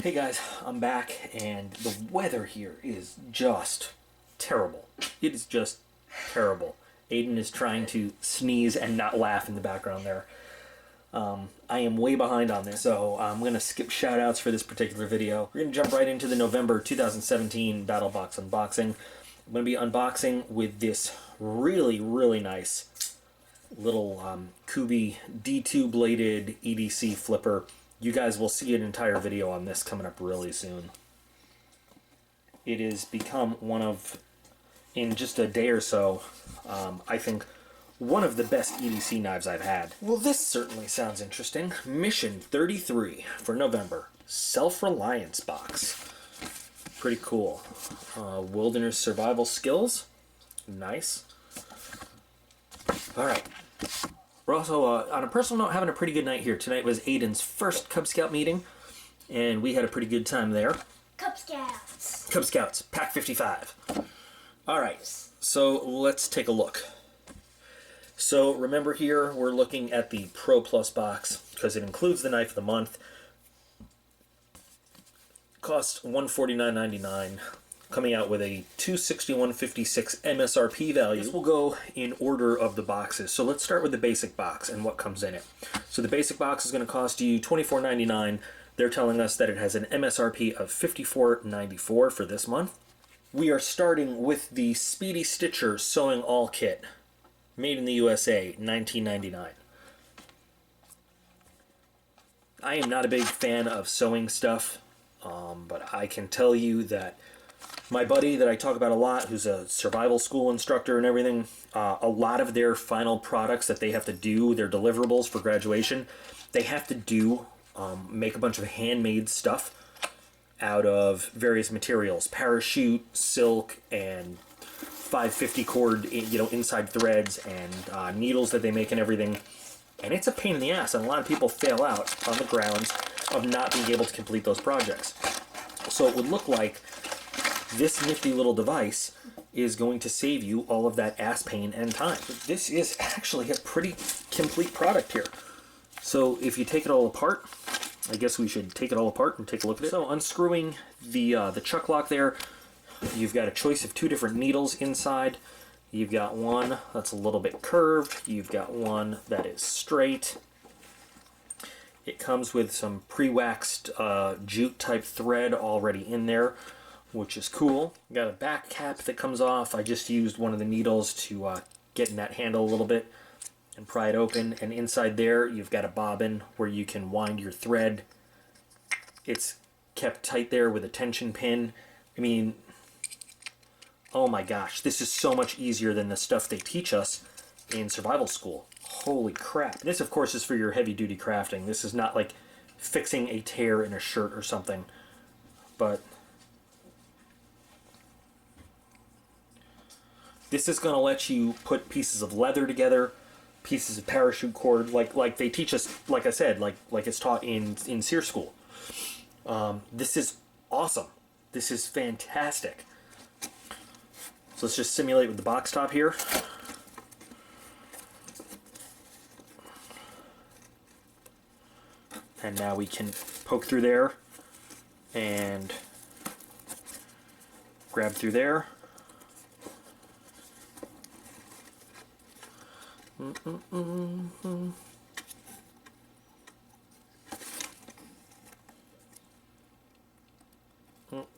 Hey guys, I'm back, and the weather here is just terrible. It is just terrible. Aiden is trying to sneeze and not laugh in the background there. I am way behind on this, so I'm going to skip shoutouts for this particular video. We're going to jump right into the November 2017 Battlbox unboxing. I'm going to be unboxing with this really nice little Kubi D2 bladed EDC flipper. You guys will see an entire video on this coming up really soon. It has become one of, in just a day or so, I think one of the best EDC knives I've had. Well, this certainly sounds interesting. Mission 33 for November. Self-Reliance box. Pretty cool. Wilderness survival skills. Nice. Alright. We're also, on a personal note, having a pretty good night here. Tonight was Aiden's first Cub Scout meeting, and we had a pretty good time there. Cub Scouts. Cub Scouts, Pack 55. Alright, so let's take a look. So remember here, we're looking at the Pro Plus box, because it includes the knife of the month. Costs $149.99. Coming out with a $261.56 MSRP value. This will go in order of the boxes. So let's start with the basic box and what comes in it. So the basic box is going to cost you $24.99. They're telling us that it has an MSRP of $54.94 for this month. We are starting with the Speedy Stitcher Sewing All Kit, made in the USA, $19.99. I am not a big fan of sewing stuff, but I can tell you that my buddy that I talk about a lot, who's a survival school instructor and everything, a lot of their final products that they have to do, their deliverables for graduation, they have to do, make a bunch of handmade stuff out of various materials. Parachute, silk, and 550 cord, inside threads, and needles that they make and everything. And it's a pain in the ass, and a lot of people fail out on the grounds of not being able to complete those projects. So it would look like this nifty little device is going to save you all of that ass pain and time. This is actually a pretty complete product here. So if you take it all apart, I guess we should take it all apart and take a look at it. So unscrewing the chuck lock there, you've got a choice of two different needles inside. You've got one that's a little bit curved. You've got one that is straight. It comes with some pre-waxed jute type thread already in there, which is cool. Got a back cap that comes off. I just used one of the needles to get in that handle a little bit and pry it open. And inside there, you've got a bobbin where you can wind your thread. It's kept tight there with a tension pin. I mean, oh my gosh, this is so much easier than the stuff they teach us in survival school. Holy crap. This, of course, is for your heavy-duty crafting. This is not like fixing a tear in a shirt or something. But this is going to let you put pieces of leather together, pieces of parachute cord, like they teach us, like I said, like it's taught in SEER school. This is awesome. This is fantastic. So let's just simulate with the box top here. And now we can poke through there and grab through there.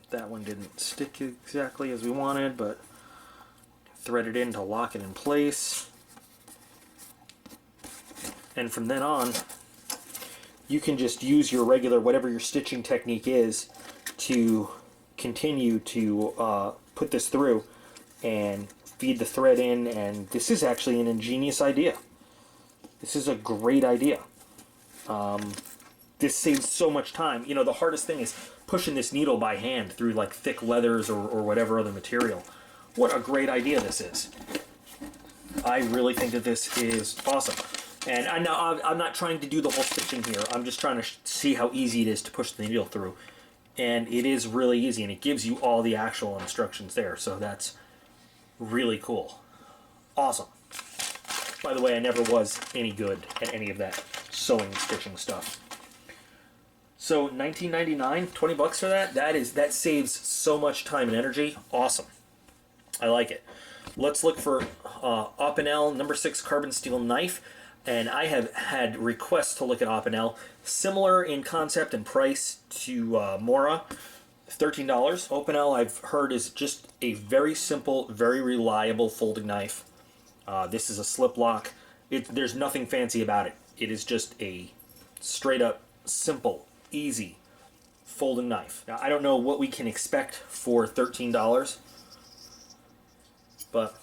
That one didn't stick exactly as we wanted, but thread it in to lock it in place. And from then on, you can just use your regular, whatever your stitching technique is, to continue to put this through and feed the thread in, and this is actually an ingenious idea. This is a great idea. This saves so much time. You know, the hardest thing is pushing this needle by hand through like thick leathers or whatever other material. What a great idea this is. I really think that this is awesome. And I'm not trying to do the whole stitching here. I'm just trying to see how easy it is to push the needle through. And it is really easy, and it gives you all the actual instructions there. So that's really cool. Awesome. By the way, I never was any good at any of that sewing, stitching stuff. So $19.99, 20 bucks for that. That saves so much time and energy. Awesome. I like it. Let's look for Opinel #6 carbon steel knife. And I have had requests to look at Opinel, similar in concept and price to Mora, $13. Opinel, I've heard, is just a very simple, very reliable folding knife. This is a slip lock. There's nothing fancy about it. It is just a straight up, simple, easy folding knife. Now, I don't know what we can expect for $13, but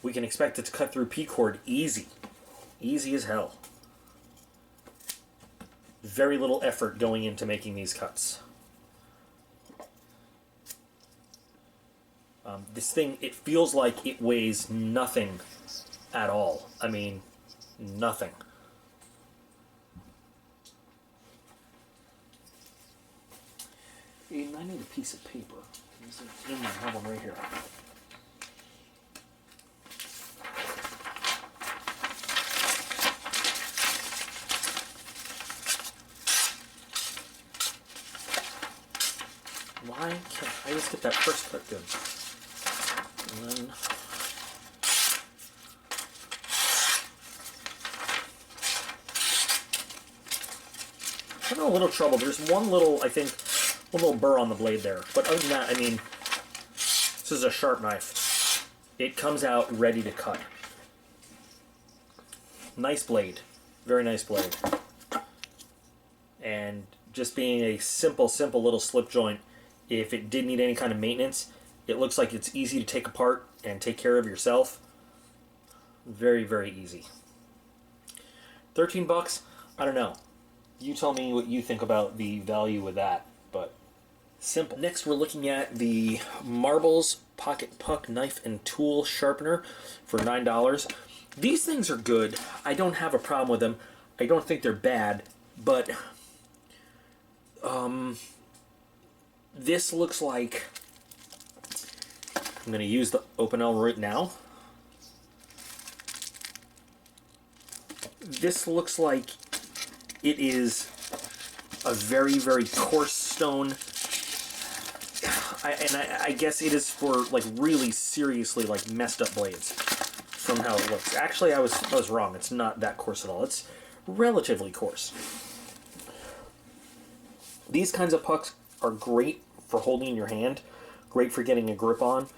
we can expect it to cut through P-cord easy. Easy as hell. Very little effort going into making these cuts. This thing, it feels like it weighs nothing at all. I mean, nothing. And I need a piece of paper. I have one right here. Why can't I just get that first cut good? And then I'm having a little trouble. There's one little, I think, one little burr on the blade there. But other than that, I mean, this is a sharp knife. It comes out ready to cut. Nice blade. Very nice blade. And just being a simple little slip joint, if it did need any kind of maintenance, it looks like it's easy to take apart and take care of yourself. Very, very easy. 13 bucks, I don't know. You tell me what you think about the value with that, but simple. Next, we're looking at the Marbles Pocket Puck Knife and Tool Sharpener for $9. These things are good. I don't have a problem with them. I don't think they're bad, but this looks like, I'm going to use the Opinel right now. This looks like it is a very, very coarse stone. I guess it is for like really seriously like messed up blades from how it looks. Actually, I was wrong. It's not that coarse at all. It's relatively coarse. These kinds of pucks are great for holding in your hand, great for getting a grip on.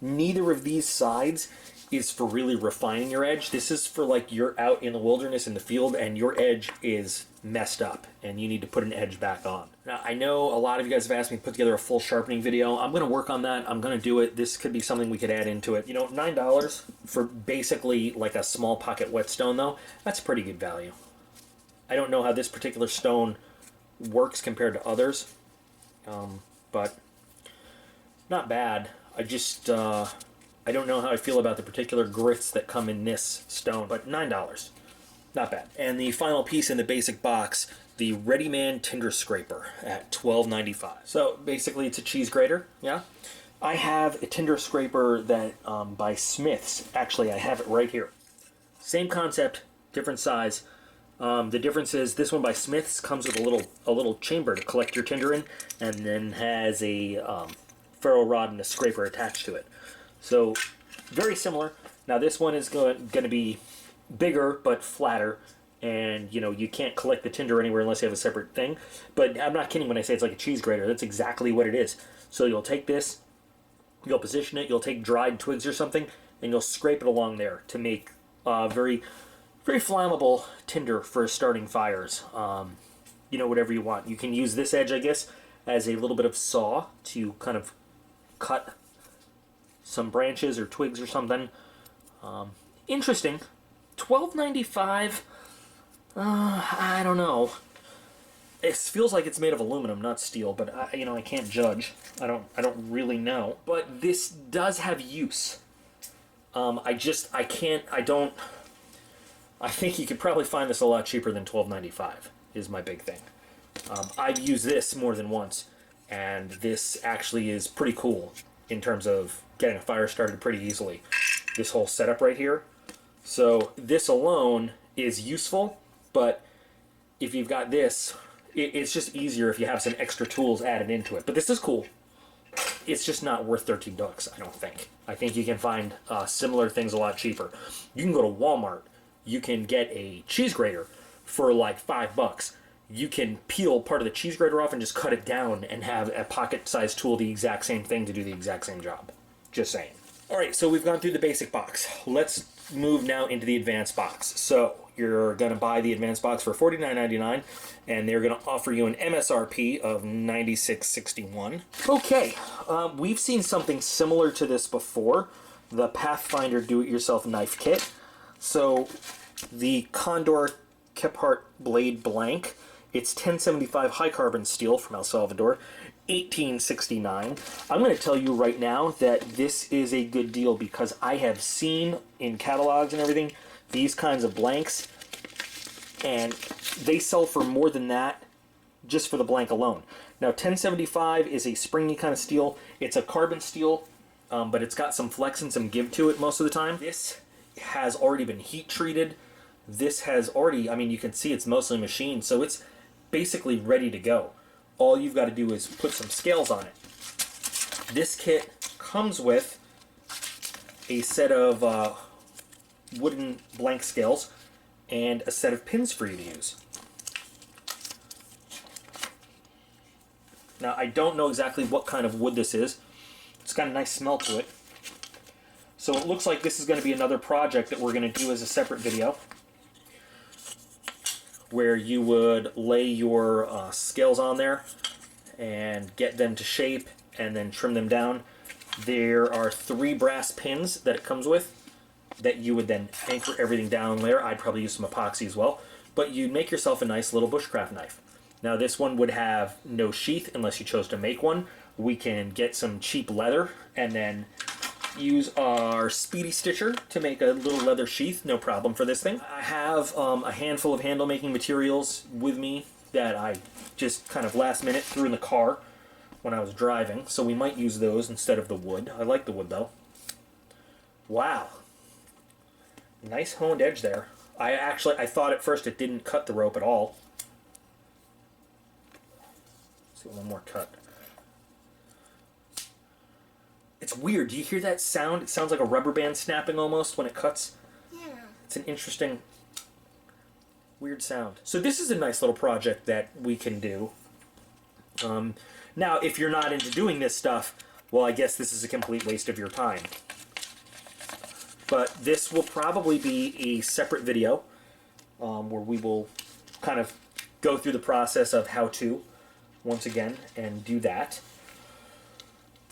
Neither of these sides is for really refining your edge. This is for like you're out in the wilderness in the field and your edge is messed up and you need to put an edge back on. Now, I know a lot of you guys have asked me to put together a full sharpening video. I'm going to work on that. I'm going to do it. This could be something we could add into it. You know, $9 for basically like a small pocket whetstone though, that's pretty good value. I don't know how this particular stone works compared to others, but not bad. I just, I don't know how I feel about the particular grits that come in this stone, but $9, not bad. And the final piece in the basic box, the Ready-Man Tinder Scraper at $12.95. So basically it's a cheese grater, yeah? I have a Tinder Scraper that by Smith's. Actually, I have it right here. Same concept, different size. The difference is this one by Smith's comes with a little chamber to collect your tinder in, and then has a ferro rod and a scraper attached to it. So very similar. Now this one is going to be bigger but flatter, and you know you can't collect the tinder anywhere unless you have a separate thing. But I'm not kidding when I say it's like a cheese grater. That's exactly what it is. So you'll take this, you'll position it, you'll take dried twigs or something, and you'll scrape it along there to make very flammable tinder for starting fires. You know, whatever you want. You can use this edge, I guess, as a little bit of saw to kind of cut some branches or twigs or something. Interesting. $12.95. I don't know. It feels like it's made of aluminum, not steel, but I can't judge. I don't really know. But this does have use. I think you could probably find this a lot cheaper than $12.95 is my big thing. I've used this more than once, and this actually is pretty cool in terms of getting a fire started pretty easily. This whole setup right here. So this alone is useful, but if you've got this, it's just easier if you have some extra tools added into it. But this is cool. It's just not worth $13, I don't think. I think you can find similar things a lot cheaper. You can go to Walmart. You can get a cheese grater for like $5. You can peel part of the cheese grater off and just cut it down and have a pocket-sized tool the exact same thing to do the exact same job. Just saying. All right, so we've gone through the basic box. Let's move now into the advanced box. So you're going to buy the advanced box for $49.99, and they're going to offer you an MSRP of $96.61. Okay, we've seen something similar to this before, the Pathfinder Do-It-Yourself Knife Kit. So the Condor Kephart Blade Blank, it's 1075 high carbon steel from El Salvador, $18.69. I'm going to tell you right now that this is a good deal because I have seen in catalogs and everything these kinds of blanks, and they sell for more than that just for the blank alone. Now 1075 is a springy kind of steel. It's a carbon steel, but it's got some flex and some give to it most of the time. This has already been heat treated. This has already, I mean, you can see it's mostly machined, so it's basically ready to go. All you've got to do is put some scales on it. This kit comes with a set of wooden blank scales and a set of pins for you to use. Now, I don't know exactly what kind of wood this is. It's got a nice smell to it. So it looks like this is going to be another project that we're going to do as a separate video, where you would lay your scales on there and get them to shape and then trim them down. There are 3 brass pins that it comes with that you would then anchor everything down there. I'd probably use some epoxy as well. But you make yourself a nice little bushcraft knife. Now this one would have no sheath unless you chose to make one. We can get some cheap leather and then use our Speedy Stitcher to make a little leather sheath, no problem for this thing. I have a handful of handle making materials with me that I just kind of last minute threw in the car when I was driving, so we might use those instead of the wood. I like the wood though. Wow. Nice honed edge there. I thought at first it didn't cut the rope at all. Let's do one more cut. It's weird. Do you hear that sound? It sounds like a rubber band snapping almost when it cuts. Yeah. It's an interesting, weird sound. So this is a nice little project that we can do. Now, if you're not into doing this stuff, well, I guess this is a complete waste of your time. But this will probably be a separate video where we will kind of go through the process of how to, once again, and do that.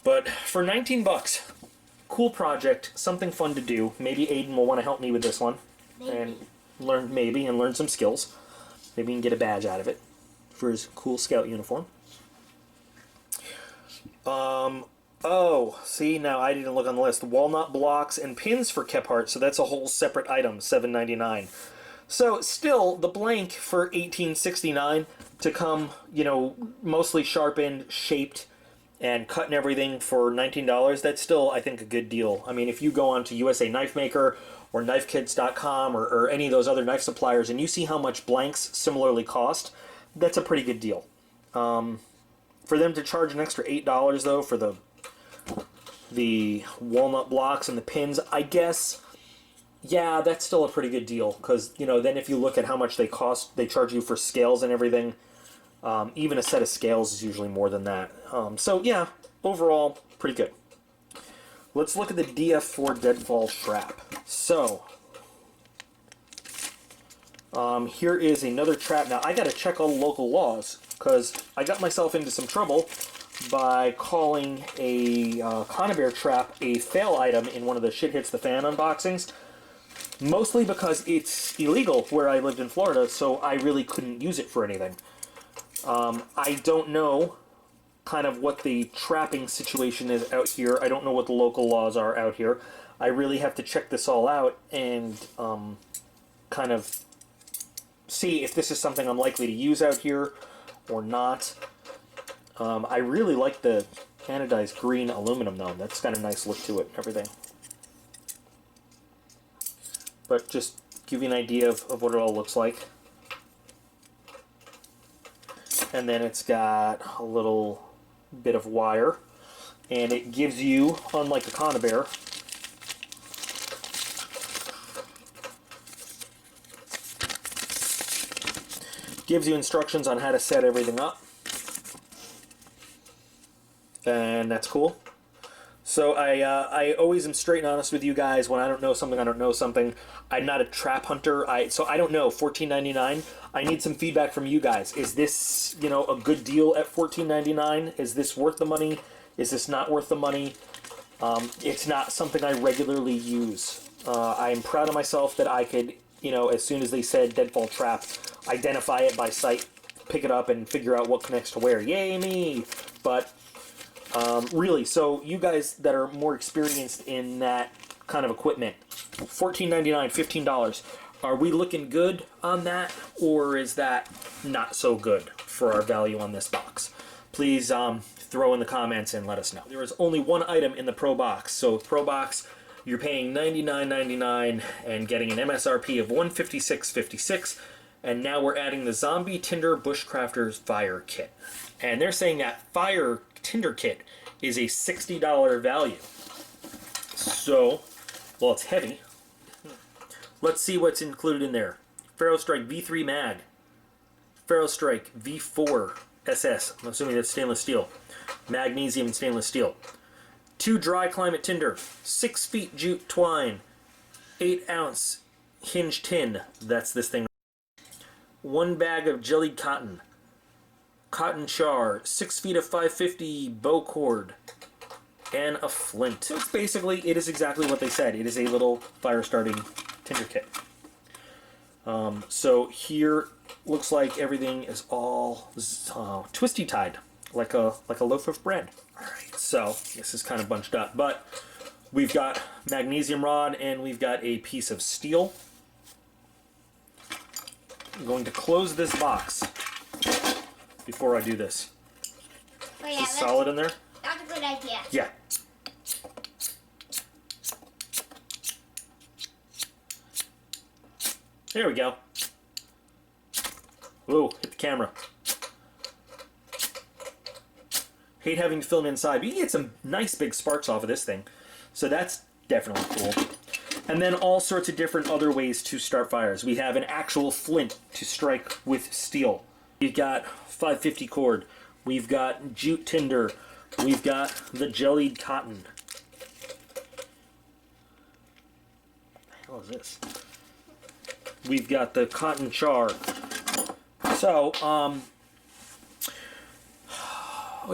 But for 19 bucks, cool project, something fun to do. Maybe Aiden will want to help me with this one and learn some skills. Maybe he can get a badge out of it for his cool scout uniform. Oh, see, now I didn't look on the list. Walnut blocks and pins for Kephart, so that's a whole separate item, $7.99. So still, the blank for $18.69 to come, you know, mostly sharpened, shaped, and cut and everything for $19, that's still, I think, a good deal. I mean, if you go on to USA Knife Maker or knifekits.com or any of those other knife suppliers and you see how much blanks similarly cost, that's a pretty good deal. For them to charge an extra $8, though, for the walnut blocks and the pins, I guess, yeah, that's still a pretty good deal. Because, you know, then if you look at how much they cost, they charge you for scales and everything. Even a set of scales is usually more than that. So, yeah, overall, pretty good. Let's look at the DF4 Deadfall trap. So, here is another trap. Now, I got to check all the local laws, because I got myself into some trouble by calling a Conibear trap a fail item in one of the Shit Hits the Fan unboxings. Mostly because it's illegal where I lived in Florida, so I really couldn't use it for anything. I don't know kind of what the trapping situation is out here. I don't know what the local laws are out here. I really have to check this all out and kind of see if this is something I'm likely to use out here or not. I really like the anodized green aluminum though. That's got a nice look to it and everything. but just give you an idea of what it all looks like. And then it's got a little bit of wire, and it gives you, unlike a Conibear, gives you instructions on how to set everything up, and that's cool. So I always am straight and honest with you guys. When I don't know something, I don't know something. I'm not a trap hunter. So I don't know. $14.99. I need some feedback from you guys. Is this, you know, a good deal at $14.99? Is this worth the money? Is this not worth the money? It's not something I regularly use. I am proud of myself that I could, you know, as soon as they said Deadfall trap, identify it by sight, pick it up, and figure out what connects to where. Yay me! But really, so you guys that are more experienced in that kind of equipment, $14.99, $15, are we looking good on that, or is that not so good for our value on this box? Please throw in the comments and let us know. There is only one item in the Pro Box, so Pro Box, you're paying $99.99 and getting an MSRP of $156.56, and now we're adding the Zombie Tinder Bushcrafters Fire Kit. And they're saying that Fire Tinder Kit is a $60 value. So, well, it's heavy. Let's see what's included in there. Ferrostrike V3 Mag. Ferrostrike V4 SS. I'm assuming that's stainless steel. Magnesium and stainless steel. 2 dry climate tinder. 6 feet jute twine. 8 ounce hinge tin. That's this thing. 1 bag of jellied cotton. Cotton char, 6 feet of 550 bow cord, and a flint. So it's basically, it is exactly what they said. It is a little fire starting tinder kit. So here looks like everything is all twisty tied, like a loaf of bread. All right, so this is kind of bunched up, but we've got magnesium rod and we've got a piece of steel. I'm going to close this box before I do this. Oh, yeah, is this solid in there? That's a good idea. Yeah. There we go. Whoa, hit the camera. Hate having to film inside, but you can get some nice big sparks off of this thing. So that's definitely cool. And then all sorts of different other ways to start fires. We have an actual flint to strike with steel. We've got 550 cord. We've got jute tinder. We've got the jellied cotton. What the hell is this? We've got the cotton char. So, I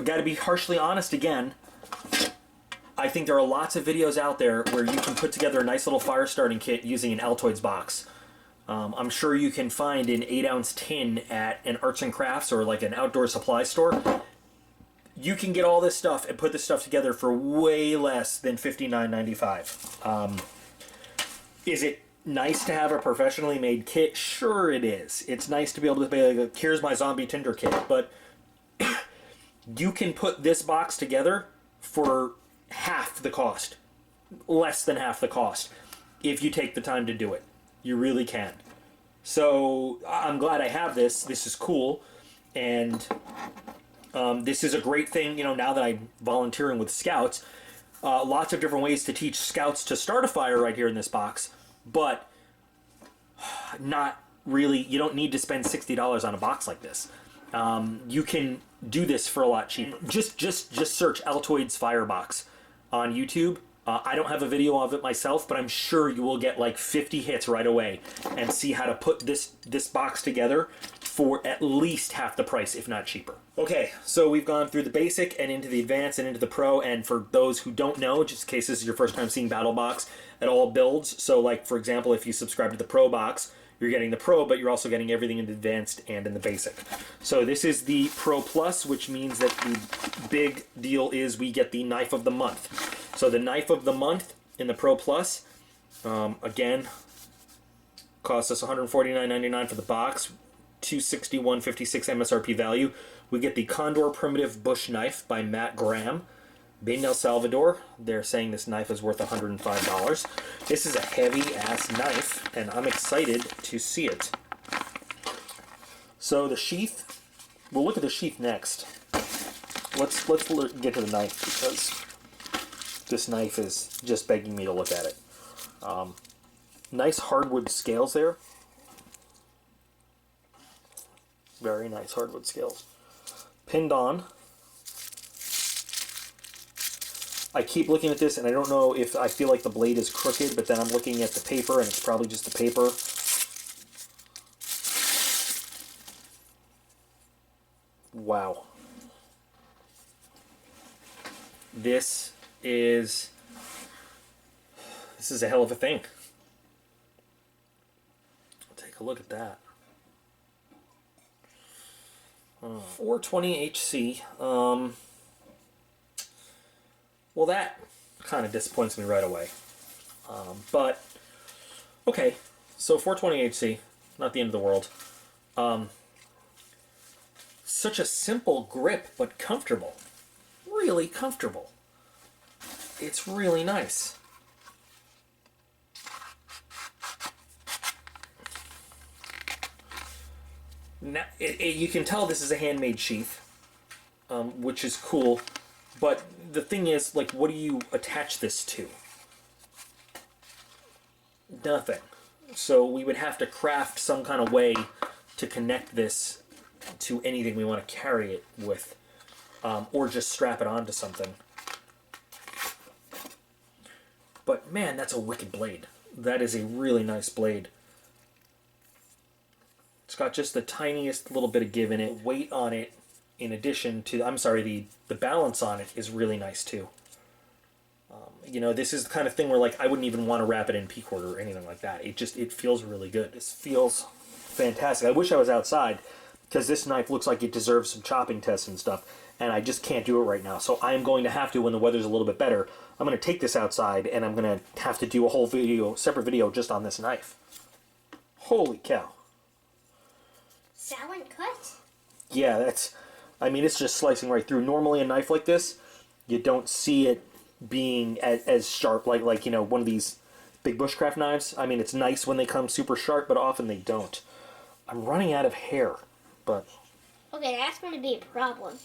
gotta be harshly honest again. I think there are lots of videos out there where you can put together a nice little fire starting kit using an Altoids box. I'm sure you can find an 8-ounce tin at an arts and crafts or like an outdoor supply store. You can get all this stuff and put this stuff together for way less than $59.95. Is it nice to have a professionally made kit? Sure it is. It's nice to be able to be like, here's my zombie tinder kit, but you can put this box together for half the cost, less than half the cost, if you take the time to do it. You really can. So I'm glad I have this. This is cool, and this is a great thing. You know, now that I'm volunteering with Scouts, lots of different ways to teach Scouts to start a fire right here in this box, but not really. You don't need to spend $60 on a box like this. You can do this for a lot cheaper. Just search Altoids Firebox on YouTube. I don't have a video of it myself, but I'm sure you will get like 50 hits right away and see how to put this box together for at least half the price, if not cheaper. Okay, so we've gone through the basic and into the advanced and into the pro, and for those who don't know, just in case this is your first time seeing Battlbox, it all builds. So like, for example, if you subscribe to the Pro box, you're getting the Pro, but you're also getting everything in the advanced and in the basic. So this is the Pro Plus, which means that the big deal is we get the Knife of the Month. So the Knife of the Month in the Pro Plus, again, costs us $149.99 for the box, $261.56 MSRP value. We get the Condor Primitive Bush Knife by Matt Graham, made in El Salvador. They're saying this knife is worth $105. This is a heavy-ass knife. and I'm excited to see it. So the sheath, we'll look at the sheath next. Let's get to the knife, because this knife is just begging me to look at it. Nice hardwood scales there. Very nice hardwood scales. Pinned on. I keep looking at this and I don't know if I feel like the blade is crooked, but then I'm looking at the paper and it's probably just the paper. Wow. This is a hell of a thing. Take a look at that. 420 HC. Well, that kind of disappoints me right away. But, okay. So 420 HC, not the end of the world. Such a simple grip, but comfortable. Really comfortable. It's really nice. Now, you can tell this is a handmade sheath, which is cool. But the thing is, like, what do you attach this to? Nothing. So we would have to craft some kind of way to connect this to anything we want to carry it with, or just strap it onto something. But man, that's a wicked blade. That is a really nice blade. It's got just the tiniest little bit of give in it. Weight on it, in addition to, I'm sorry, the balance on it is really nice too. You know, this is the kind of thing where, like, I wouldn't even want to wrap it in P-cord or anything like that. It feels really good. This feels fantastic. I wish I was outside, because this knife looks like it deserves some chopping tests and stuff, and I just can't do it right now. So I am going to have to, when the weather's a little bit better, I'm going to take this outside, and I'm going to have to do a whole video, separate video just on this knife. Holy cow. Silent cut? Yeah, I mean, it's just slicing right through. Normally a knife like this, you don't see it being as sharp, like you know, one of these big bushcraft knives. I mean, it's nice when they come super sharp, but often they don't. I'm running out of hair, but... Okay, that's going to be a problem.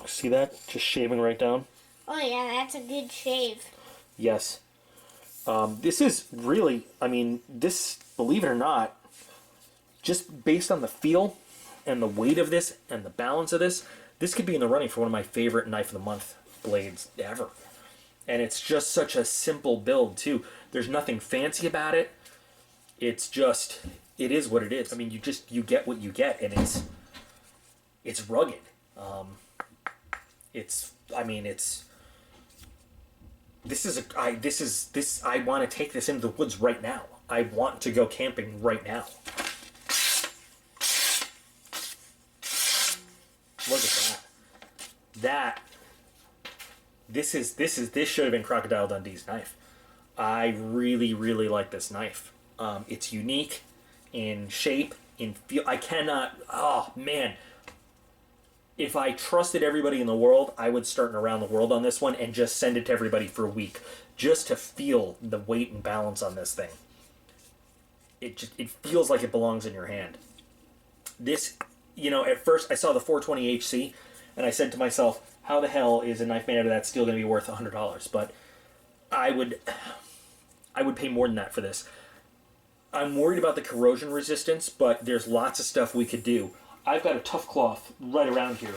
See that? Just shaving right down? Oh yeah, that's a good shave. Yes. This is really, I mean, this, believe it or not, just based on the feel and the weight of this and the balance of this, this could be in the running for one of my favorite Knife of the Month blades ever. And it's just such a simple build too. There's nothing fancy about it. It's just, it is what it is. I mean, you get what you get, and it's rugged. I want to take this into the woods right now. I want to go camping right now. Look at that. This should have been Crocodile Dundee's knife. I really, really like this knife. It's unique in shape, in feel. Oh man. If I trusted everybody in the world, I would start an around the world on this one and just send it to everybody for a week, just to feel the weight and balance on this thing. It feels like it belongs in your hand. This, you know, at first I saw the 420 HC, and I said to myself, how the hell is a knife made out of that still going to be worth $100? But I would pay more than that for this. I'm worried about the corrosion resistance, but there's lots of stuff we could do. I've got a tough cloth right around here.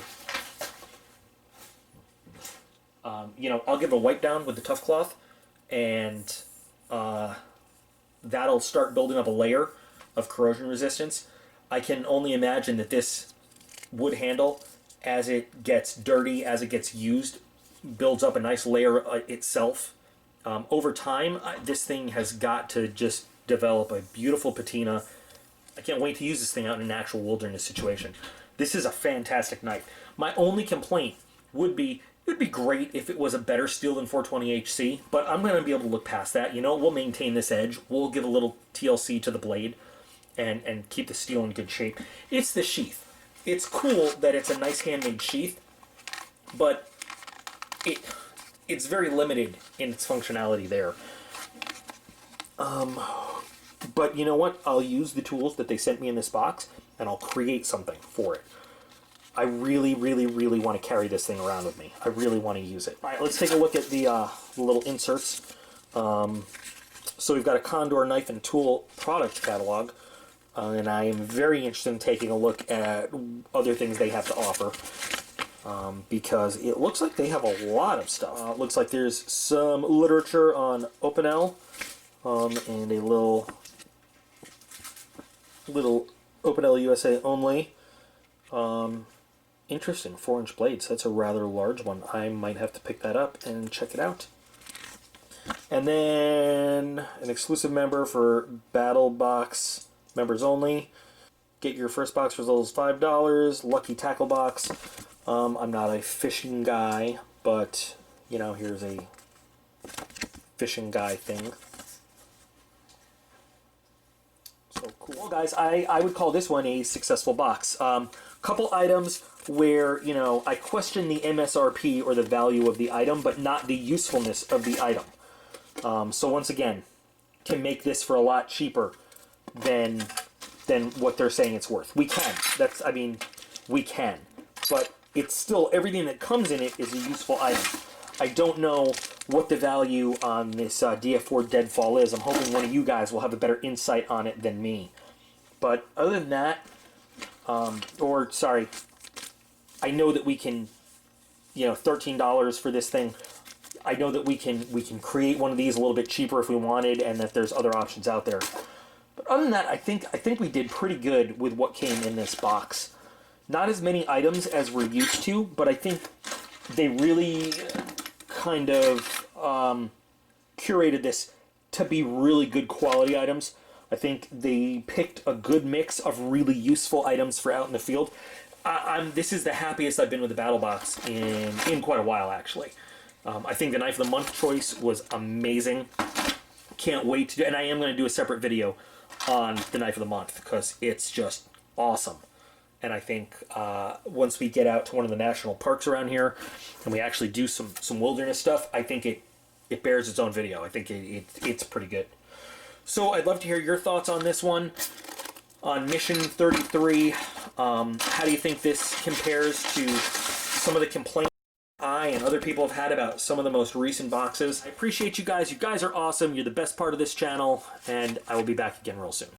You know, I'll give a wipe down with the tough cloth, and that'll start building up a layer of corrosion resistance. I can only imagine that this wood handle, as it gets dirty, as it gets used, builds up a nice layer itself. Over time, this thing has got to just develop a beautiful patina. I can't wait to use this thing out in an actual wilderness situation. This is a fantastic knife. My only complaint would be, it would be great if it was a better steel than 420 HC, but I'm going to be able to look past that. You know, we'll maintain this edge. We'll give a little TLC to the blade and keep the steel in good shape. It's the sheath. It's cool that it's a nice handmade sheath, but it's very limited in its functionality there. But you know what? I'll use the tools that they sent me in this box, and I'll create something for it. I really, really, really want to carry this thing around with me. I really want to use it. All right, let's take a look at the little inserts. So we've got a Condor knife and tool product catalog, and I am very interested in taking a look at other things they have to offer, because it looks like they have a lot of stuff. It looks like there's some literature on Opinel, and a little Opinel USA only. Interesting, 4-inch blades. That's a rather large one. I might have to pick that up and check it out. And then an exclusive member for Battlbox members only. Get your first box for as little as $5. Lucky tackle box. I'm not a fishing guy, but you know, here's a fishing guy thing. So cool. Well, guys, I would call this one a successful box. Couple items where, you know, I question the MSRP or the value of the item, but not the usefulness of the item. So once again, can make this for a lot cheaper than what they're saying it's worth. We can. I mean, we can. But it's still, everything that comes in it is a useful item. I don't know what the value on this DF4 Deadfall is. I'm hoping one of you guys will have a better insight on it than me. But other than that, I know that we can, you know, $13 for this thing. I know that we can create one of these a little bit cheaper if we wanted, and that there's other options out there. But other than that, I think we did pretty good with what came in this box. Not as many items as we're used to, but I think they really kind of curated this to be really good quality items. I think they picked a good mix of really useful items for out in the field. This is the happiest I've been with the Battlbox in quite a while, actually. I think the Knife of the Month choice was amazing. Can't wait to do, and I am going to do a separate video on the Knife of the Month because it's just awesome. And I think once we get out to one of the national parks around here and we actually do some wilderness stuff, I think it bears its own video. I think it's pretty good. So I'd love to hear your thoughts on this one. On Mission 33, how do you think this compares to some of the complaints I and other people have had about some of the most recent boxes? I appreciate you guys. You guys are awesome. You're the best part of this channel, and I will be back again real soon.